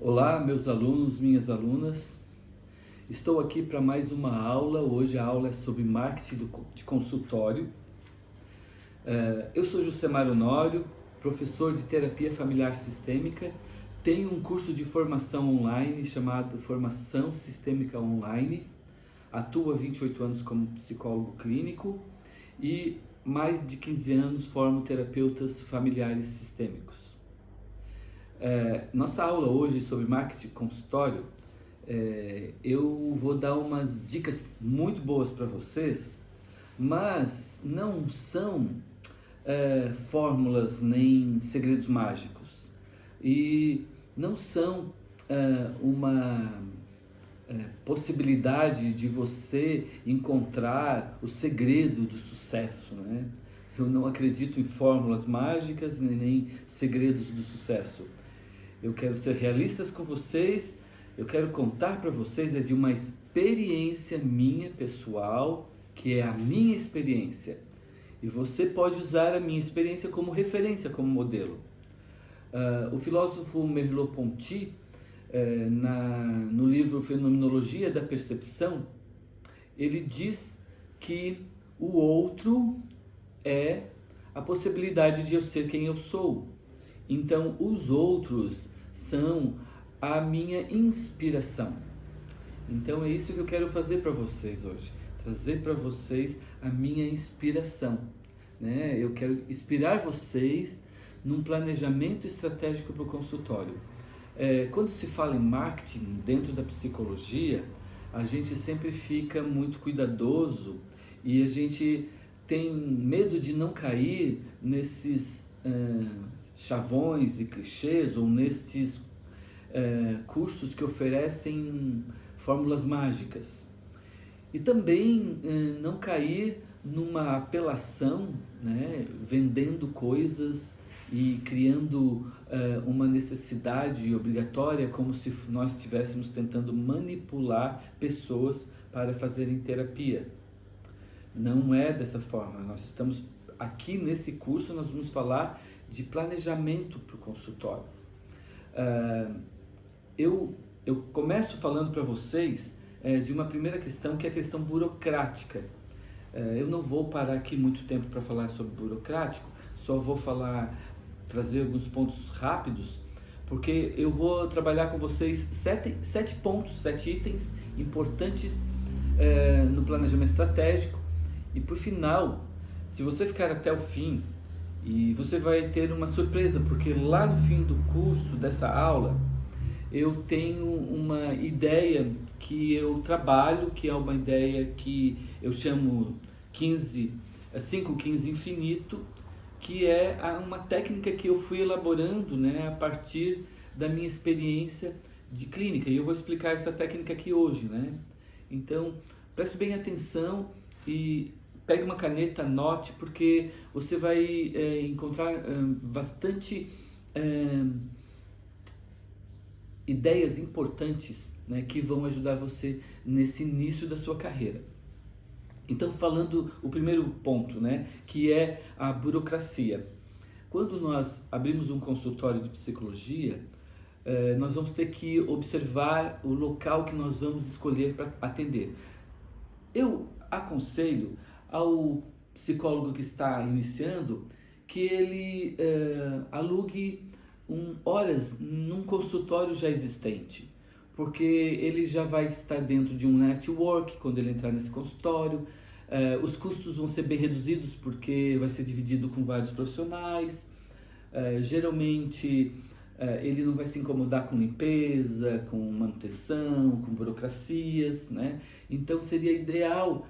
Olá, meus alunos, minhas alunas. Estou aqui para mais uma aula. Hoje a aula é sobre marketing de consultório. Eu sou Jusemar Honório, professor de terapia familiar sistêmica. Tenho um curso de formação online chamado Formação Sistêmica Online. Atuo há 28 anos como psicólogo clínico e mais de 15 anos formo terapeutas familiares sistêmicos. Nossa aula hoje sobre marketing consultório, eu vou dar umas dicas muito boas para vocês, mas não são fórmulas nem segredos mágicos e não são uma possibilidade de você encontrar o segredo do sucesso, né? Eu não acredito em fórmulas mágicas nem segredos do sucesso. Eu quero ser realistas com vocês, eu quero contar para vocês de uma experiência minha pessoal, que é a minha experiência. E você pode usar a minha experiência como referência, como modelo. O filósofo Merleau-Ponty, no livro Fenomenologia da Percepção, ele diz que o outro é a possibilidade de eu ser quem eu sou. Então, os outros são a minha inspiração. Então, é isso que eu quero fazer para vocês hoje. Trazer para vocês a minha inspiração, né? Eu quero inspirar vocês num planejamento estratégico para o consultório. Quando se fala em marketing dentro da psicologia, a gente sempre fica muito cuidadoso e a gente tem medo de não cair nesses chavões e clichês ou nestes cursos que oferecem fórmulas mágicas. E também não cair numa apelação, né, vendendo coisas e criando uma necessidade obrigatória, como se nós estivéssemos tentando manipular pessoas para fazerem terapia. Não é dessa forma. Nós estamos aqui nesse curso, nós vamos falar de planejamento para o consultório. Eu começo falando para vocês de uma primeira questão, que é a questão burocrática. Eu não vou parar aqui muito tempo para falar sobre burocrático, só vou trazer alguns pontos rápidos, porque eu vou trabalhar com vocês sete pontos, 7 itens importantes no planejamento estratégico. E por final, se você ficar até o fim, e você vai ter uma surpresa, porque lá no fim do curso, dessa aula, eu tenho uma ideia que eu trabalho, que é uma ideia que eu chamo 5-15 infinito, que é uma técnica que eu fui elaborando, né, a partir da minha experiência de clínica. E eu vou explicar essa técnica aqui hoje, né? Então, preste bem atenção e pegue uma caneta, anote, porque você vai encontrar bastante ideias importantes, né, que vão ajudar você nesse início da sua carreira. Então, falando o primeiro ponto, né, que é a burocracia. Quando nós abrimos um consultório de psicologia, nós vamos ter que observar o local que nós vamos escolher para atender. Eu aconselho ao psicólogo que está iniciando que ele alugue horas num consultório já existente, porque ele já vai estar dentro de um network quando ele entrar nesse consultório. Os custos vão ser bem reduzidos porque vai ser dividido com vários profissionais. Geralmente ele não vai se incomodar com limpeza, com manutenção, com burocracias, né? Então seria ideal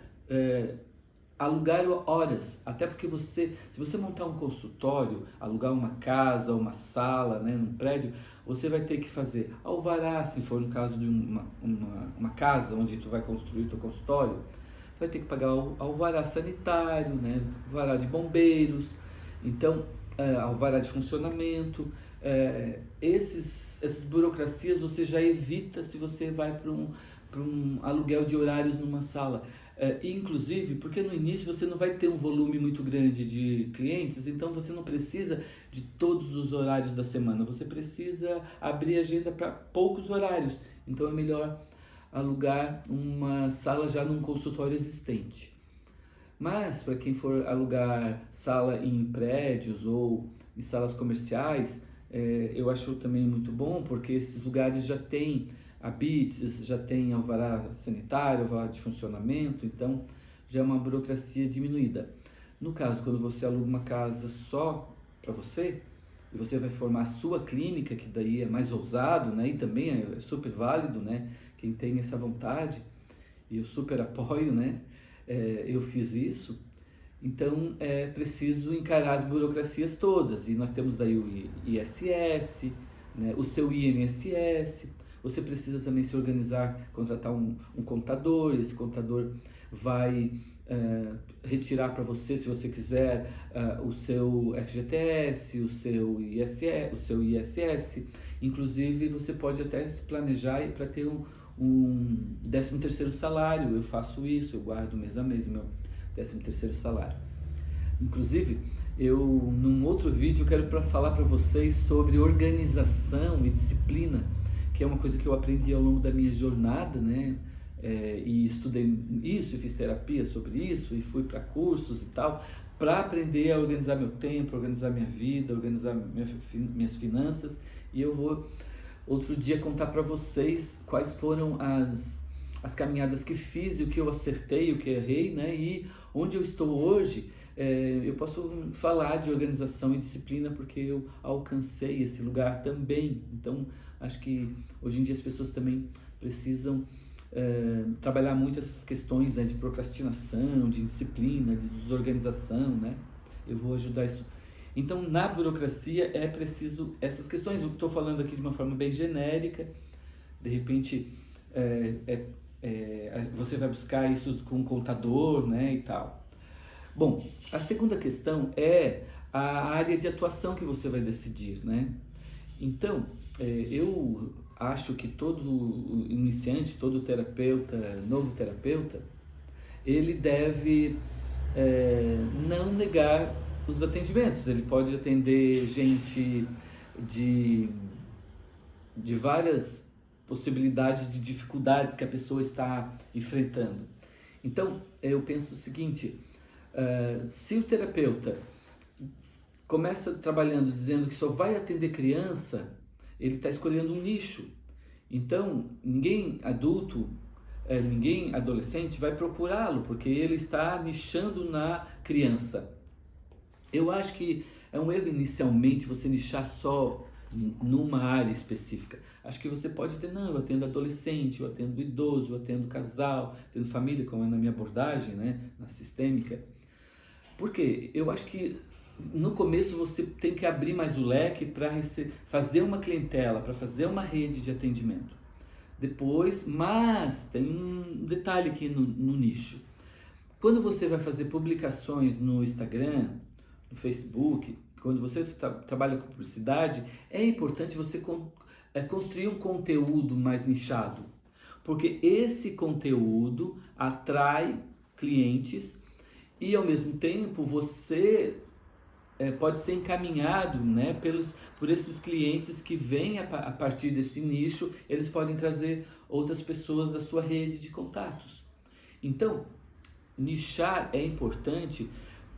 alugar horas, até porque se você montar um consultório, alugar uma casa, uma sala, né, num prédio, você vai ter que fazer alvará, se for no caso de uma casa onde tu vai construir teu consultório, vai ter que pagar alvará sanitário, né, alvará de bombeiros, então alvará de funcionamento. Essas burocracias você já evita se você vai para um aluguel de horários numa sala. Inclusive, porque no início você não vai ter um volume muito grande de clientes, então você não precisa de todos os horários da semana, você precisa abrir agenda para poucos horários. Então é melhor alugar uma sala já num consultório existente. Mas para quem for alugar sala em prédios ou em salas comerciais, eu acho também muito bom, porque esses lugares já têm habites, já tem alvará sanitário, alvará de funcionamento, então já é uma burocracia diminuída. No caso, quando você aluga uma casa só para você, e você vai formar a sua clínica, que daí é mais ousado, né? E também é super válido, né? Quem tem essa vontade, e eu super apoio, né? Eu fiz isso. Então é preciso encarar as burocracias todas, e nós temos daí o ISS, né, o seu INSS. Você precisa também se organizar, contratar um contador. Esse contador vai retirar para você, se você quiser, o seu FGTS, o seu ISS, o seu ISS. Inclusive você pode até se planejar para ter um 13º salário. Eu faço isso, eu guardo mês a mês meu 13º salário. Inclusive, eu num outro vídeo quero falar para vocês sobre organização e disciplina, que é uma coisa que eu aprendi ao longo da minha jornada, né? E estudei isso, e fiz terapia sobre isso, e fui para cursos e tal, para aprender a organizar meu tempo, organizar minha vida, organizar minhas finanças. E eu vou outro dia contar para vocês quais foram as caminhadas que fiz, e o que eu acertei, o que errei, né? E onde eu estou hoje. Eu posso falar de organização e disciplina porque eu alcancei esse lugar também. Então acho que hoje em dia as pessoas também precisam trabalhar muito essas questões, né, de procrastinação, de disciplina, de desorganização, né? Eu vou ajudar isso. Então na burocracia é preciso essas questões. Eu estou falando aqui de uma forma bem genérica. De repente você vai buscar isso com um contador, né, e tal. Bom, a segunda questão é a área de atuação que você vai decidir, né? Então, eu acho que todo iniciante, todo terapeuta, novo terapeuta, ele deve não negar os atendimentos. Ele pode atender gente de várias possibilidades de dificuldades que a pessoa está enfrentando. Então, eu penso o seguinte: se o terapeuta começa trabalhando dizendo que só vai atender criança, ele está escolhendo um nicho. Então, ninguém adulto, ninguém adolescente vai procurá-lo, porque ele está nichando na criança. Eu acho que é um erro inicialmente você nichar só numa área específica. Acho que você pode ter, não, eu atendo adolescente, eu atendo idoso, eu atendo casal, atendo família, como é na minha abordagem, né, na sistêmica. Porque eu acho que no começo você tem que abrir mais o leque para fazer uma clientela, para fazer uma rede de atendimento. Depois, mas tem um detalhe aqui no nicho. Quando você vai fazer publicações no Instagram, no Facebook, quando você trabalha com publicidade, é importante você construir um conteúdo mais nichado, porque esse conteúdo atrai clientes e ao mesmo tempo você pode ser encaminhado, né, por esses clientes que vêm a partir desse nicho. Eles podem trazer outras pessoas da sua rede de contatos. Então, nichar é importante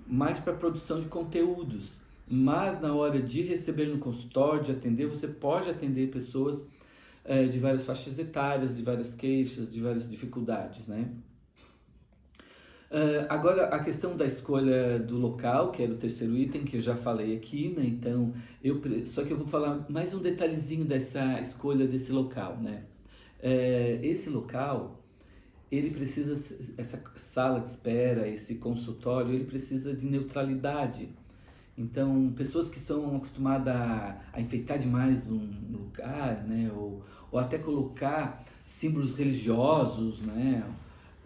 mais para a produção de conteúdos, mas na hora de receber no consultório, de atender, você pode atender pessoas de várias faixas etárias, de várias queixas, de várias dificuldades, né? Agora, a questão da escolha do local, que era o terceiro item, que eu já falei aqui, né? Então, só que eu vou falar mais um detalhezinho dessa escolha desse local, né? Esse local, ele precisa, essa sala de espera, esse consultório, ele precisa de neutralidade. Então, pessoas que são acostumadas a enfeitar demais um lugar, né? Ou até colocar símbolos religiosos, né?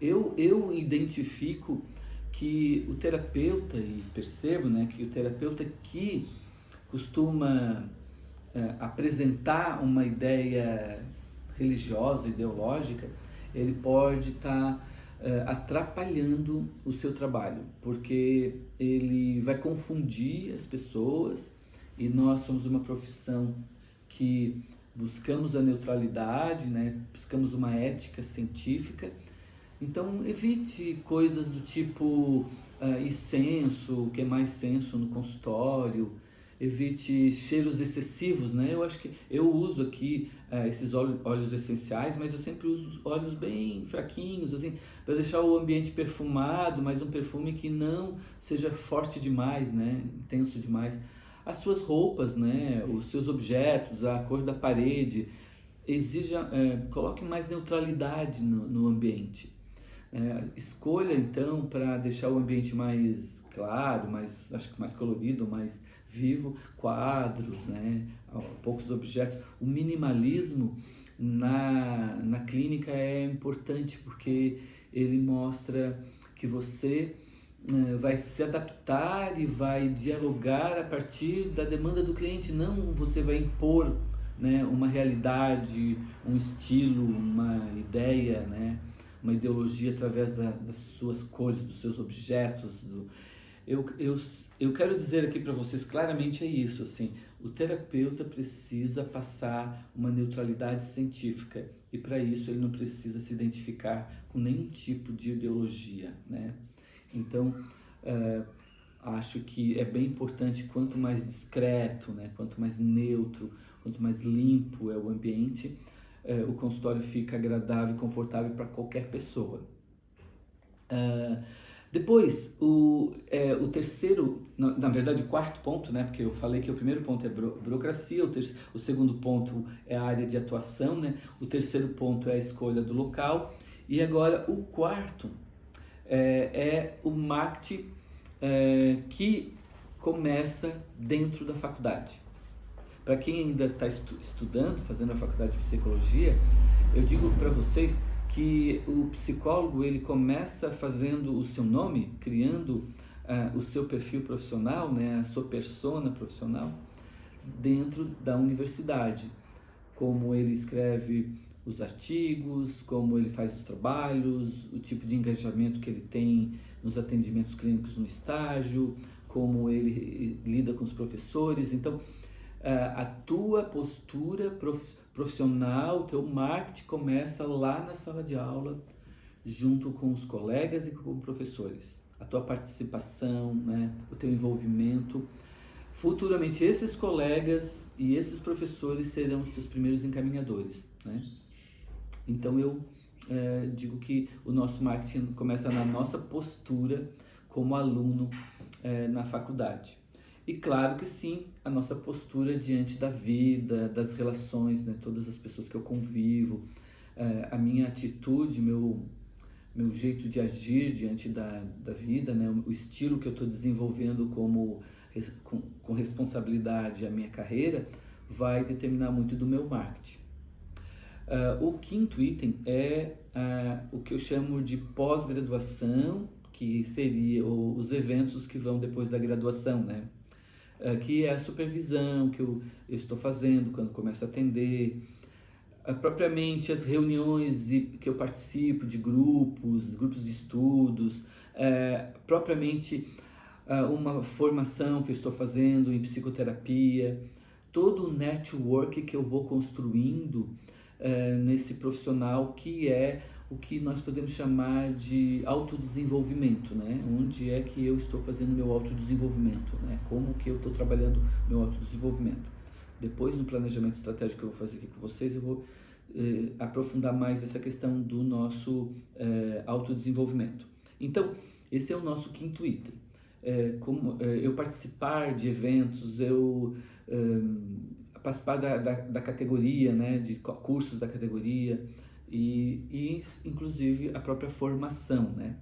Eu identifico que o terapeuta, e percebo, né, que o terapeuta que costuma apresentar uma ideia religiosa, ideológica, ele pode estar atrapalhando o seu trabalho, porque ele vai confundir as pessoas, e nós somos uma profissão que buscamos a neutralidade, né? Buscamos uma ética científica. Então evite coisas do tipo incenso, queimar incenso no consultório, evite cheiros excessivos, né? Eu acho que eu uso aqui esses óleos essenciais, mas eu sempre uso óleos bem fraquinhos, assim, para deixar o ambiente perfumado, mas um perfume que não seja forte demais, né? Intenso demais. As suas roupas, né? Os seus objetos, a cor da parede, coloque mais neutralidade no ambiente. Escolha então, para deixar o ambiente mais claro, acho que mais colorido, mais vivo, quadros, né? Poucos objetos. O minimalismo na clínica é importante porque ele mostra que você vai se adaptar e vai dialogar a partir da demanda do cliente, não você vai impor, né, uma realidade, um estilo, uma ideia, né, uma ideologia através das suas cores, dos seus objetos. Eu quero dizer aqui para vocês claramente isso, assim, o terapeuta precisa passar uma neutralidade científica, e para isso ele não precisa se identificar com nenhum tipo de ideologia, né? Então, acho que é bem importante, quanto mais discreto, né, quanto mais neutro, quanto mais limpo é o ambiente, o consultório fica agradável e confortável para qualquer pessoa. Depois, o terceiro, na verdade o quarto ponto, né, porque eu falei que o primeiro ponto é burocracia, o segundo ponto é a área de atuação, né, o terceiro ponto é a escolha do local, e agora o quarto é o marketing que começa dentro da faculdade. Para quem ainda está estudando, fazendo a faculdade de psicologia, eu digo para vocês que o psicólogo ele começa fazendo o seu nome, criando o seu perfil profissional, né, a sua persona profissional, dentro da universidade. Como ele escreve os artigos, como ele faz os trabalhos, o tipo de engajamento que ele tem nos atendimentos clínicos no estágio, como ele lida com os professores. Então, a tua postura profissional, o teu marketing começa lá na sala de aula, junto com os colegas e com os professores. A tua participação, né, o teu envolvimento. Futuramente, esses colegas e esses professores serão os teus primeiros encaminhadores, né? Então, eu digo que o nosso marketing começa na nossa postura como aluno na faculdade. E claro que sim, a nossa postura diante da vida, das relações, né? Todas as pessoas que eu convivo, a minha atitude, meu jeito de agir diante da vida, né? O estilo que eu estou desenvolvendo com responsabilidade a minha carreira, vai determinar muito do meu marketing. O quinto item é o que eu chamo de pós-graduação, que seria os eventos que vão depois da graduação, né? Que é a supervisão que eu estou fazendo quando começo a atender, propriamente as reuniões que eu participo de grupos de estudos, propriamente uma formação que eu estou fazendo em psicoterapia, todo o network que eu vou construindo nesse profissional, que é o que nós podemos chamar de autodesenvolvimento, né? Onde é que eu estou fazendo meu autodesenvolvimento, né? Como que eu estou trabalhando meu autodesenvolvimento. Depois, no planejamento estratégico que eu vou fazer aqui com vocês, eu vou aprofundar mais essa questão do nosso autodesenvolvimento. Então, esse é o nosso quinto item. Como eu participar de eventos, eu participar da categoria, né, de cursos da categoria, e inclusive a própria formação, né?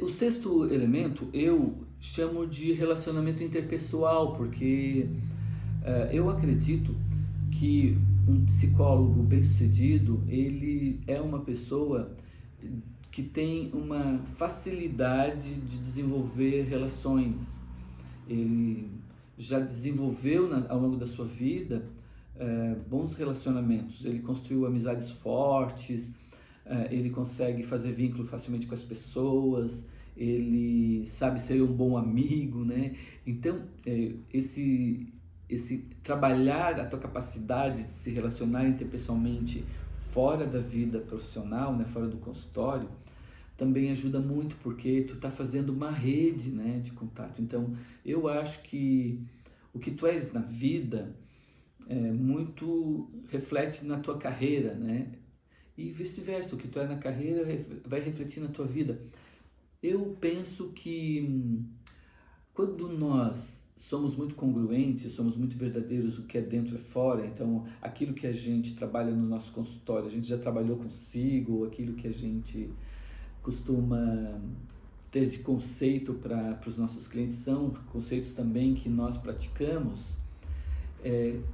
O sexto elemento eu chamo de relacionamento interpessoal, porque eu acredito que um psicólogo bem-sucedido, ele é uma pessoa que tem uma facilidade de desenvolver relações. Ele já desenvolveu ao longo da sua vida bons relacionamentos. Ele construiu amizades fortes, ele consegue fazer vínculo facilmente com as pessoas, ele sabe ser um bom amigo, né? Então, esse trabalhar a tua capacidade de se relacionar interpessoalmente fora da vida profissional, né, fora do consultório, também ajuda muito, porque tu tá fazendo uma rede, né, de contato. Então, eu acho que o que tu és na vida muito reflete na tua carreira, né? E vice-versa, o que tu é na carreira vai refletir na tua vida. Eu penso que quando nós somos muito congruentes, somos muito verdadeiros, o que é dentro é fora, então aquilo que a gente trabalha no nosso consultório, a gente já trabalhou consigo, aquilo que a gente costuma ter de conceito para os nossos clientes são conceitos também que nós praticamos,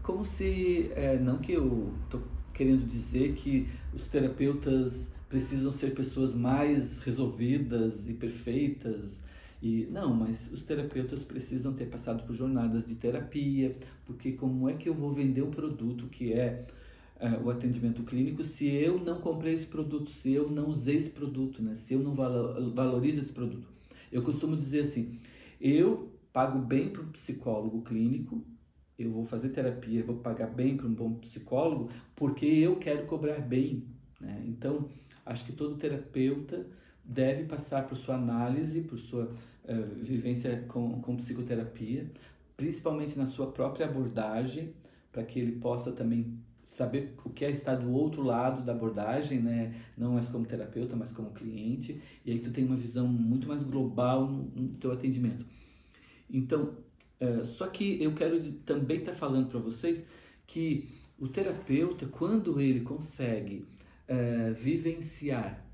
como se, não que eu estou querendo dizer que os terapeutas precisam ser pessoas mais resolvidas e perfeitas, e não, mas os terapeutas precisam ter passado por jornadas de terapia, porque como é que eu vou vender um produto que é o atendimento clínico se eu não comprei esse produto, se eu não usei esse produto, né? Se eu não valorizo esse produto. Eu costumo dizer assim, eu pago bem para um psicólogo clínico, eu vou fazer terapia, eu vou pagar bem para um bom psicólogo, porque eu quero cobrar bem, né? Então, acho que todo terapeuta deve passar por sua análise, por sua vivência com psicoterapia, principalmente na sua própria abordagem, para que ele possa também saber o que é estar do outro lado da abordagem, né? Não mais como terapeuta, mas como cliente, e aí tu tem uma visão muito mais global no teu atendimento. Então, só que eu quero também estar falando para vocês que o terapeuta, quando ele consegue vivenciar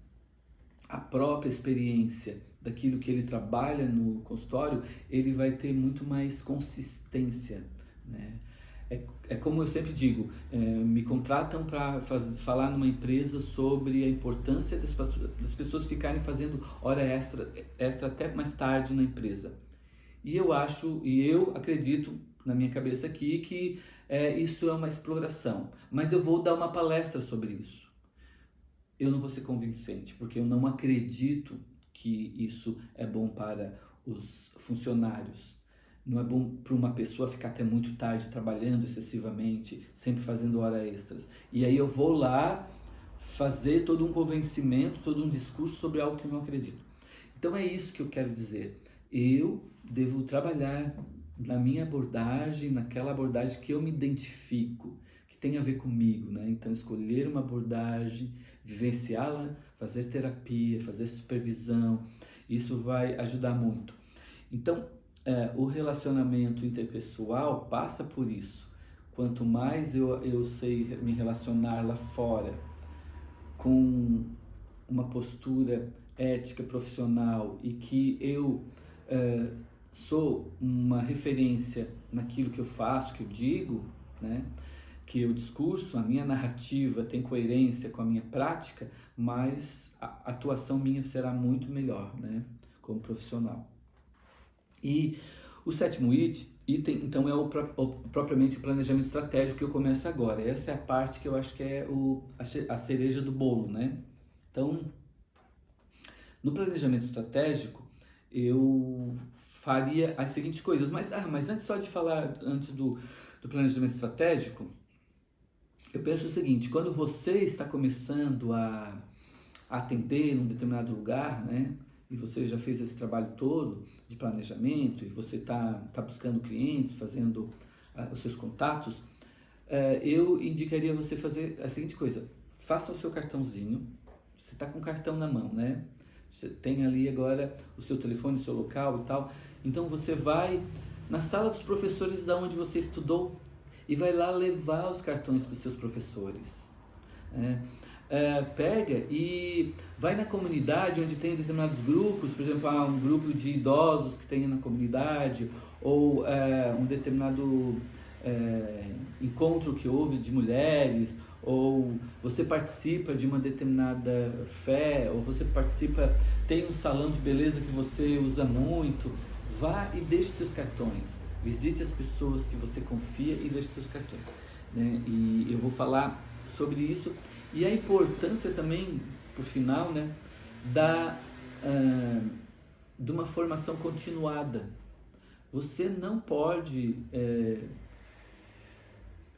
a própria experiência daquilo que ele trabalha no consultório, ele vai ter muito mais consistência, né? É como eu sempre digo, me contratam para falar numa empresa sobre a importância das pessoas ficarem fazendo hora extra até mais tarde na empresa. E eu acredito na minha cabeça aqui que isso é uma exploração, mas eu vou dar uma palestra sobre isso. Eu não vou ser convincente, porque eu não acredito que isso é bom para os funcionários. Não é bom para uma pessoa ficar até muito tarde trabalhando excessivamente, sempre fazendo horas extras. E aí eu vou lá fazer todo um convencimento, todo um discurso sobre algo que eu não acredito. Então é isso que eu quero dizer. Eu devo trabalhar na minha abordagem, naquela abordagem que eu me identifico, que tem a ver comigo, né? Então escolher uma abordagem, vivenciá-la, fazer terapia, fazer supervisão, isso vai ajudar muito. Então, o relacionamento interpessoal passa por isso. Quanto mais eu sei me relacionar lá fora com uma postura ética, profissional, e que eu sou uma referência naquilo que eu faço, que eu digo, né? Que o discurso, a minha narrativa tem coerência com a minha prática, mas a atuação minha será muito melhor, né, como profissional. E o sétimo item, então, é propriamente o planejamento estratégico que eu começo agora. Essa é a parte que eu acho que é a cereja do bolo, né? Então, no planejamento estratégico, eu faria as seguintes coisas. Mas antes só de falar, antes do planejamento estratégico, eu penso o seguinte, quando você está começando a atender num determinado lugar, né, e você já fez esse trabalho todo de planejamento, e você está buscando clientes, fazendo os seus contatos, eu indicaria você fazer a seguinte coisa, faça o seu cartãozinho, você está com o cartão na mão, né, você tem ali agora o seu telefone, o seu local e tal, então você vai na sala dos professores da onde você estudou, e vai lá levar os cartões para os seus professores. Pega e vai na comunidade onde tem determinados grupos, por exemplo, um grupo de idosos que tem na comunidade, ou um determinado encontro que houve de mulheres, ou você participa de uma determinada fé, ou você tem um salão de beleza que você usa muito, vá e deixe seus cartões. Visite as pessoas que você confia e deixe seus cartões, né? E eu vou falar sobre isso e a importância também por final, né, de uma formação continuada. Você não pode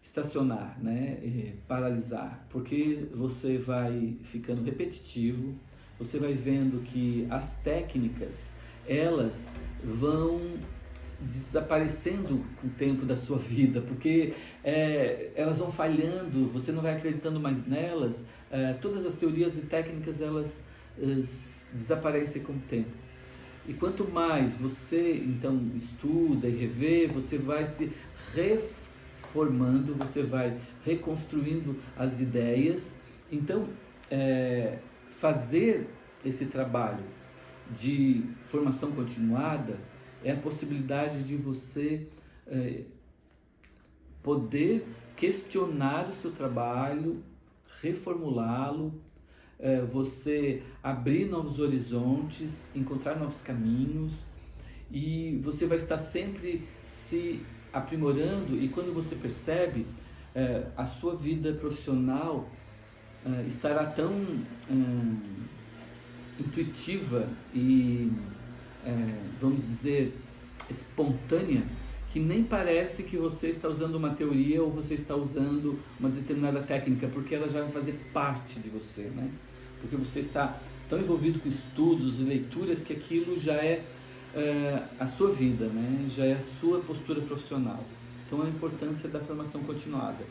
estacionar, né, paralisar, porque você vai ficando repetitivo, você vai vendo que as técnicas, elas vão desaparecendo com o tempo da sua vida, porque elas vão falhando, você não vai acreditando mais nelas, todas as teorias e técnicas, elas desaparecem com o tempo. E quanto mais você então estuda e revê, você vai se reformando, você vai reconstruindo as ideias. Então, fazer esse trabalho de formação continuada é a possibilidade de você poder questionar o seu trabalho, reformulá-lo, você abrir novos horizontes, encontrar novos caminhos, e você vai estar sempre se aprimorando, e quando você percebe, a sua vida profissional estará tão intuitiva e, vamos dizer, espontânea, que nem parece que você está usando uma teoria ou você está usando uma determinada técnica, porque ela já vai fazer parte de você, né? Porque você está tão envolvido com estudos e leituras que aquilo já é a sua vida, né? Já é a sua postura profissional. Então, a importância da formação continuada.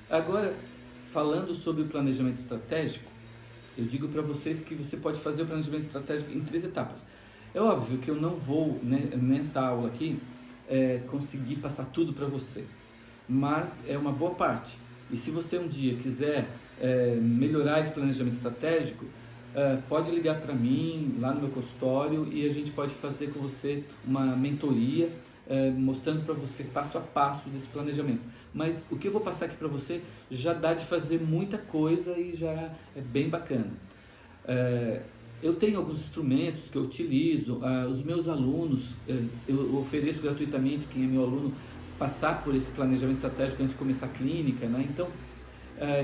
Agora, falando sobre o planejamento estratégico, eu digo para vocês que você pode fazer o planejamento estratégico em 3 etapas. É óbvio que eu não vou, né, nessa aula aqui, conseguir passar tudo para você, mas é uma boa parte. E se você um dia quiser melhorar esse planejamento estratégico, pode ligar para mim lá no meu consultório e a gente pode fazer com você uma mentoria, mostrando para você passo a passo desse planejamento. Mas o que eu vou passar aqui para você já dá de fazer muita coisa e já é bem bacana. Eu tenho alguns instrumentos que eu utilizo, os meus alunos, eu ofereço gratuitamente, quem é meu aluno, passar por esse planejamento estratégico antes de começar a clínica, né? Então,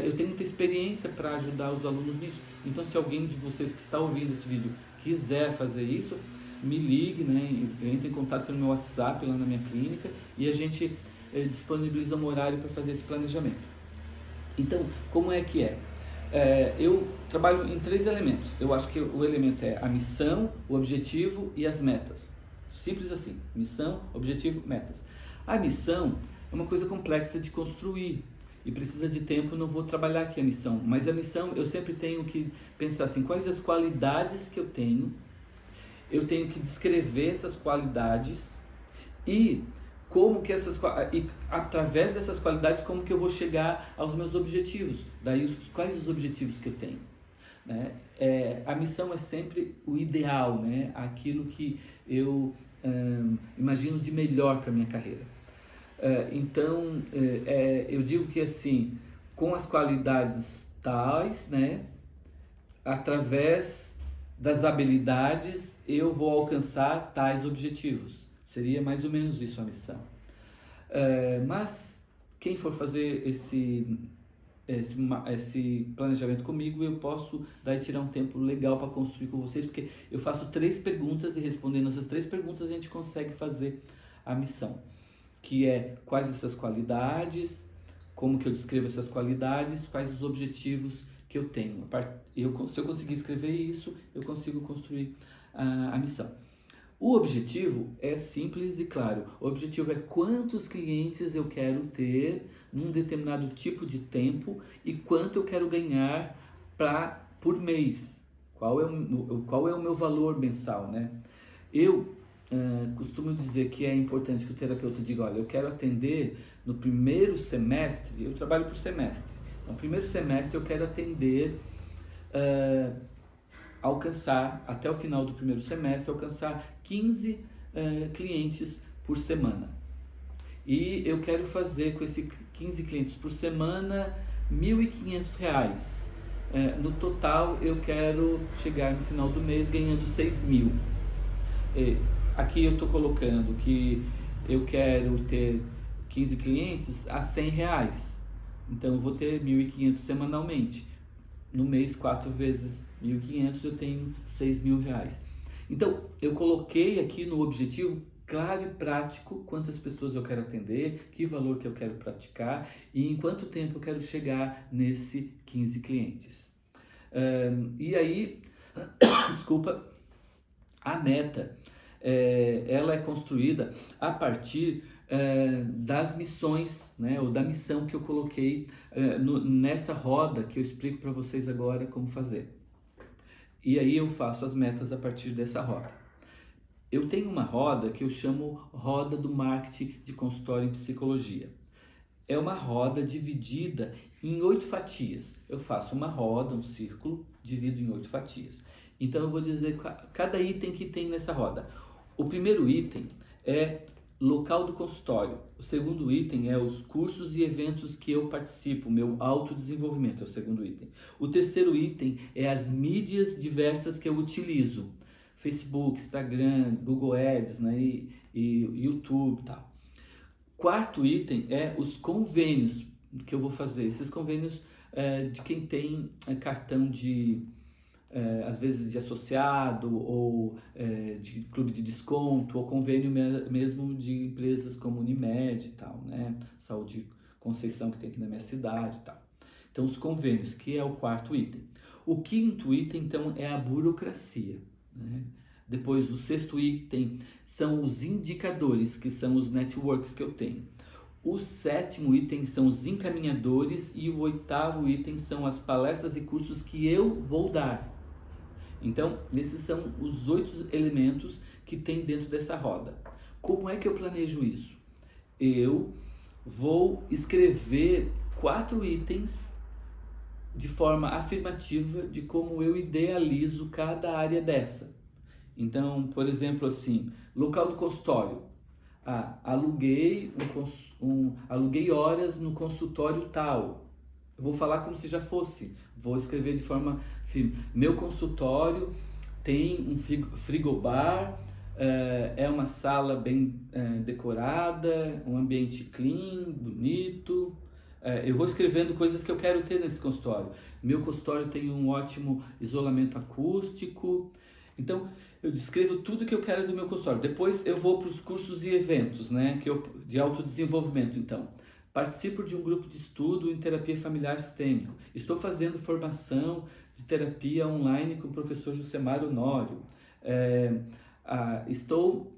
eu tenho muita experiência para ajudar os alunos nisso. Então, se alguém de vocês que está ouvindo esse vídeo quiser fazer isso, me ligue, né? Entre em contato pelo meu WhatsApp lá na minha clínica e a gente disponibiliza um horário para fazer esse planejamento. Então, como é que é? Eu trabalho em 3 elementos. Eu acho que o elemento é a missão, o objetivo e as metas. Simples assim, missão, objetivo, metas. A missão é uma coisa complexa de construir e precisa de tempo. Não vou trabalhar aqui a missão, mas a missão eu sempre tenho que pensar assim, quais as qualidades que eu tenho que descrever essas qualidades e como que através dessas qualidades, como que eu vou chegar aos meus objetivos. Daí, quais os objetivos que eu tenho, né? A missão é sempre o ideal, né? Aquilo que eu imagino de melhor para minha carreira. Então, eu digo que assim, com as qualidades tais, né? Através das habilidades, eu vou alcançar tais objetivos. Seria mais ou menos isso a missão. Mas quem for fazer esse planejamento comigo, eu posso daí tirar um tempo legal para construir com vocês, porque eu faço 3 perguntas e respondendo essas 3 perguntas a gente consegue fazer a missão. Que é quais essas qualidades, como que eu descrevo essas qualidades, quais os objetivos que eu tenho. Se eu conseguir escrever isso, eu consigo construir a missão. O objetivo é simples e claro. O objetivo é quantos clientes eu quero ter num determinado tipo de tempo e quanto eu quero ganhar por mês. Qual é o meu valor mensal, né? Eu costumo dizer que é importante que o terapeuta diga, olha, eu quero atender no primeiro semestre, eu trabalho por semestre. No primeiro semestre eu quero atender, alcançar, até o final do primeiro semestre, alcançar 15 clientes por semana. E eu quero fazer com esses 15 clientes por semana R$ 1.500. No total eu quero chegar no final do mês ganhando 6.000. Aqui eu estou colocando que eu quero ter 15 clientes a R$ 100. Então eu vou ter 1.500 semanalmente. no mês 4 vezes 1.500 eu tenho R$ 6.000. Então, eu coloquei aqui no objetivo claro e prático quantas pessoas eu quero atender, que valor que eu quero praticar e em quanto tempo eu quero chegar nesse 15 clientes. E aí, desculpa, a meta, ela é construída a partir das missões, né, ou da missão que eu coloquei nessa roda que eu explico para vocês agora como fazer. E aí eu faço as metas a partir dessa roda. Eu tenho uma roda que eu chamo roda do marketing de consultório em psicologia. É uma roda dividida em 8 fatias. Eu faço uma roda, um círculo, divido em 8 fatias. Então eu vou dizer cada item que tem nessa roda. O primeiro item é local do consultório. O segundo item é os cursos e eventos que eu participo, meu autodesenvolvimento é o segundo item. O terceiro item é as mídias diversas que eu utilizo. Facebook, Instagram, Google Ads, né, e YouTube e tal. Quarto item é os convênios que eu vou fazer. Esses convênios de quem tem cartão de, às vezes, de associado ou de clube de desconto ou convênio mesmo de empresas como Unimed e tal, né? Saúde Conceição que tem aqui na minha cidade e tal. Então, os convênios, que é o quarto item. O quinto item, então, é a burocracia, né? Depois, o sexto item são os indicadores, que são os networks que eu tenho. O sétimo item são os encaminhadores e o oitavo item são as palestras e cursos que eu vou dar. Então, esses são os 8 elementos que tem dentro dessa roda. Como é que eu planejo isso? Eu vou escrever 4 itens de forma afirmativa de como eu idealizo cada área dessa. Então, por exemplo, assim, local do consultório. Aluguei aluguei horas no consultório tal. Eu vou falar como se já fosse. Vou escrever de forma firme. Meu consultório tem um frigobar, é uma sala bem decorada, um ambiente clean, bonito. Eu vou escrevendo coisas que eu quero ter nesse consultório. Meu consultório tem um ótimo isolamento acústico. Então, eu descrevo tudo que eu quero do meu consultório. Depois eu vou para os cursos e eventos, né, de autodesenvolvimento. Então, participo de um grupo de estudo em terapia familiar sistêmico. Estou fazendo formação de terapia online com o professor Josemar Honório. Estou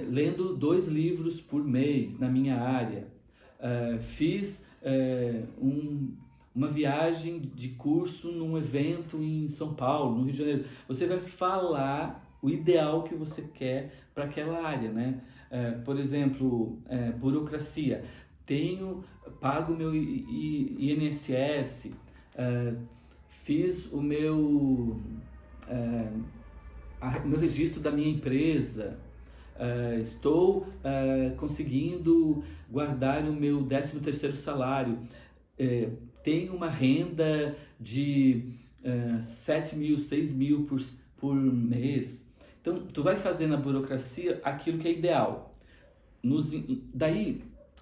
lendo 2 livros por mês na minha área. Fiz uma viagem de curso num evento em São Paulo, no Rio de Janeiro. Você vai falar o ideal que você quer para aquela área, né? Por exemplo, burocracia. Pago meu INSS, fiz o meu registro da minha empresa, estou conseguindo guardar o meu 13º salário, tenho uma renda de 7.000, 6.000 por mês. Então, tu vai fazer na burocracia aquilo que é ideal. Daí,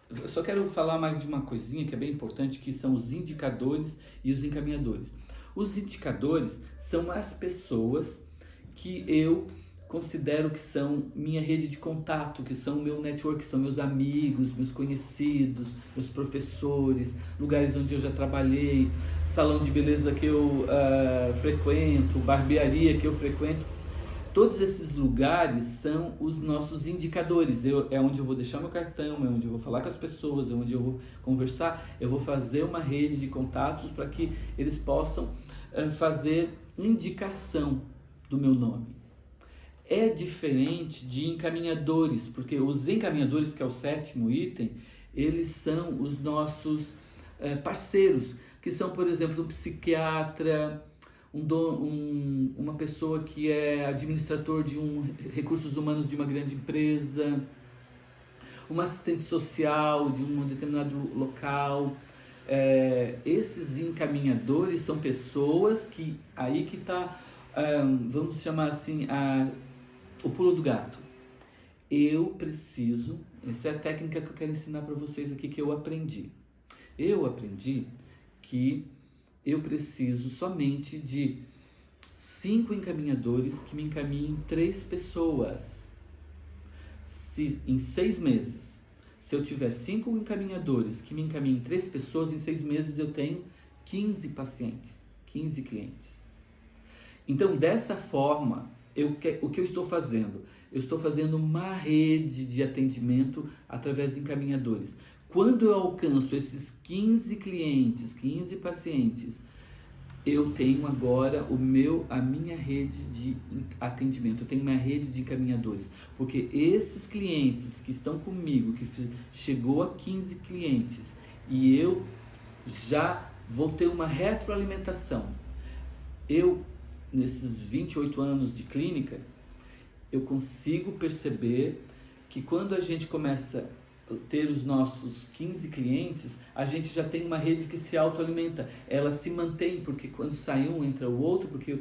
eu só quero falar mais de uma coisinha que é bem importante, que são os indicadores e os encaminhadores. Os indicadores são as pessoas que eu considero que são minha rede de contato, que são o meu network, que são meus amigos, meus conhecidos, meus professores, lugares onde eu já trabalhei, salão de beleza que eu frequento, barbearia que eu frequento. Todos esses lugares são os nossos indicadores. É onde eu vou deixar meu cartão, é onde eu vou falar com as pessoas, é onde eu vou conversar. Eu vou fazer uma rede de contatos para que eles possam fazer indicação do meu nome. É diferente de encaminhadores, porque os encaminhadores, que é o 7º item, eles são os nossos parceiros, que são, por exemplo, um psiquiatra, uma pessoa que é administrador de recursos humanos de uma grande empresa, um assistente social de um determinado local. Esses encaminhadores são pessoas que, aí que está, vamos chamar assim, o pulo do gato. Essa é a técnica que eu quero ensinar para vocês aqui, que eu aprendi. Eu aprendi que eu preciso somente de 5 encaminhadores que me encaminhem 3 pessoas. Se em 6 meses, se eu tiver 5 encaminhadores que me encaminhem 3 pessoas, em 6 meses eu tenho 15 pacientes, 15 clientes. Então, dessa forma, o que eu estou fazendo? Eu estou fazendo uma rede de atendimento através de encaminhadores. Quando eu alcanço esses 15 clientes, 15 pacientes, eu tenho agora a minha rede de atendimento, eu tenho minha rede de encaminhadores, porque esses clientes que estão comigo, que chegou a 15 clientes, e eu já vou ter uma retroalimentação. Eu, nesses 28 anos de clínica, eu consigo perceber que quando a gente começa a ter os nossos 15 clientes, a gente já tem uma rede que se autoalimenta, ela se mantém, porque quando sai um, entra o outro, porque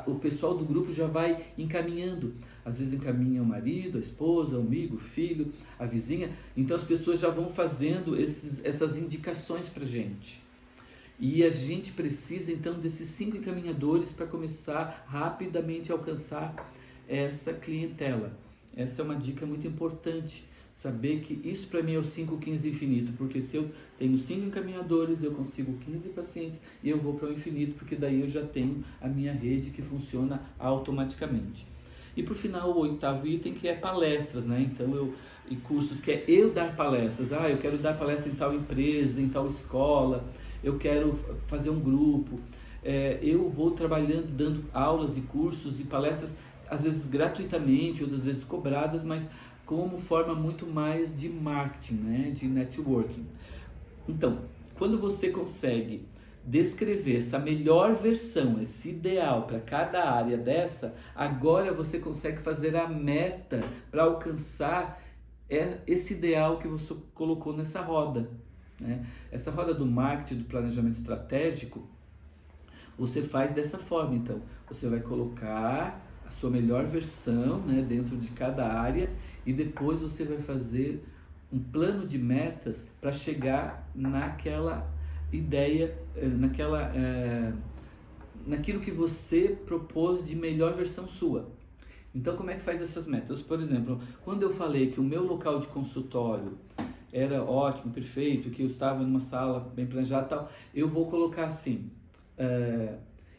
o pessoal do grupo já vai encaminhando, às vezes encaminha o marido, a esposa, o amigo, o filho, a vizinha, então as pessoas já vão fazendo essas indicações pra gente. E a gente precisa então desses 5 encaminhadores para começar rapidamente a alcançar essa clientela. Essa é uma dica muito importante, saber que isso para mim é o 5-15 infinito, porque se eu tenho 5 encaminhadores, eu consigo 15 pacientes e eu vou para o infinito, porque daí eu já tenho a minha rede que funciona automaticamente. E por final, o 8º item, que é palestras, né? Então e cursos, que é eu dar palestras. Eu quero dar palestra em tal empresa, em tal escola, eu quero fazer um grupo, eu vou trabalhando, dando aulas e cursos e palestras, às vezes gratuitamente, outras vezes cobradas, mas como forma muito mais de marketing, né? De networking. Então, quando você consegue descrever essa melhor versão, esse ideal para cada área dessa, agora você consegue fazer a meta para alcançar esse ideal que você colocou nessa roda, né? Essa roda do marketing, do planejamento estratégico, você faz dessa forma. Então, você vai colocar a sua melhor versão, né, dentro de cada área, e depois você vai fazer um plano de metas para chegar naquela ideia, naquilo que você propôs de melhor versão sua. Então, como é que faz essas metas? Por exemplo, quando eu falei que o meu local de consultório era ótimo, perfeito, que eu estava numa sala bem planejada e tal, eu vou colocar assim: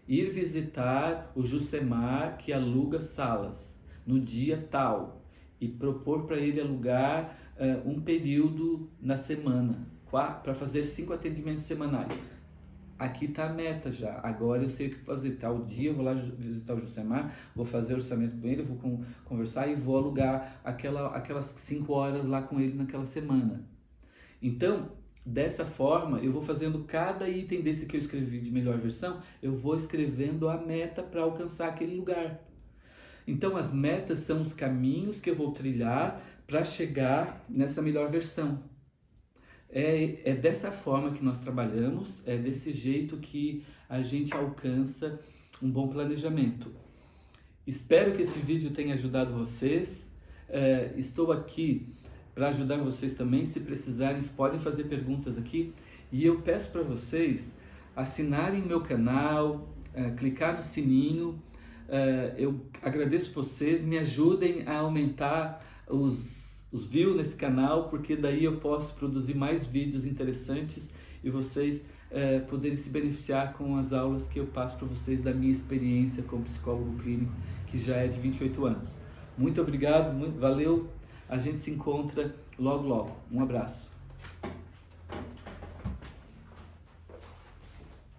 ir visitar o Jusemar, que aluga salas, no dia tal, e propor para ele alugar um período na semana, para fazer 5 atendimentos semanais. Aqui está a meta já, agora eu sei o que fazer. Tal dia eu vou lá visitar o Jusemar, vou fazer orçamento com ele, vou conversar e vou alugar aquelas 5 horas lá com ele naquela semana. Então, dessa forma, eu vou fazendo cada item desse que eu escrevi de melhor versão, eu vou escrevendo a meta para alcançar aquele lugar. Então, as metas são os caminhos que eu vou trilhar para chegar nessa melhor versão. É dessa forma que nós trabalhamos, é desse jeito que a gente alcança um bom planejamento. Espero que esse vídeo tenha ajudado vocês. Estou aqui para ajudar vocês também. Se precisarem, podem fazer perguntas aqui. E eu peço para vocês assinarem o meu canal, clicar no sininho. Eu agradeço vocês, me ajudem a aumentar os views nesse canal, porque daí eu posso produzir mais vídeos interessantes e vocês poderem se beneficiar com as aulas que eu passo para vocês da minha experiência como psicólogo clínico, que já é de 28 anos. Muito obrigado, valeu, a gente se encontra logo logo. Um abraço.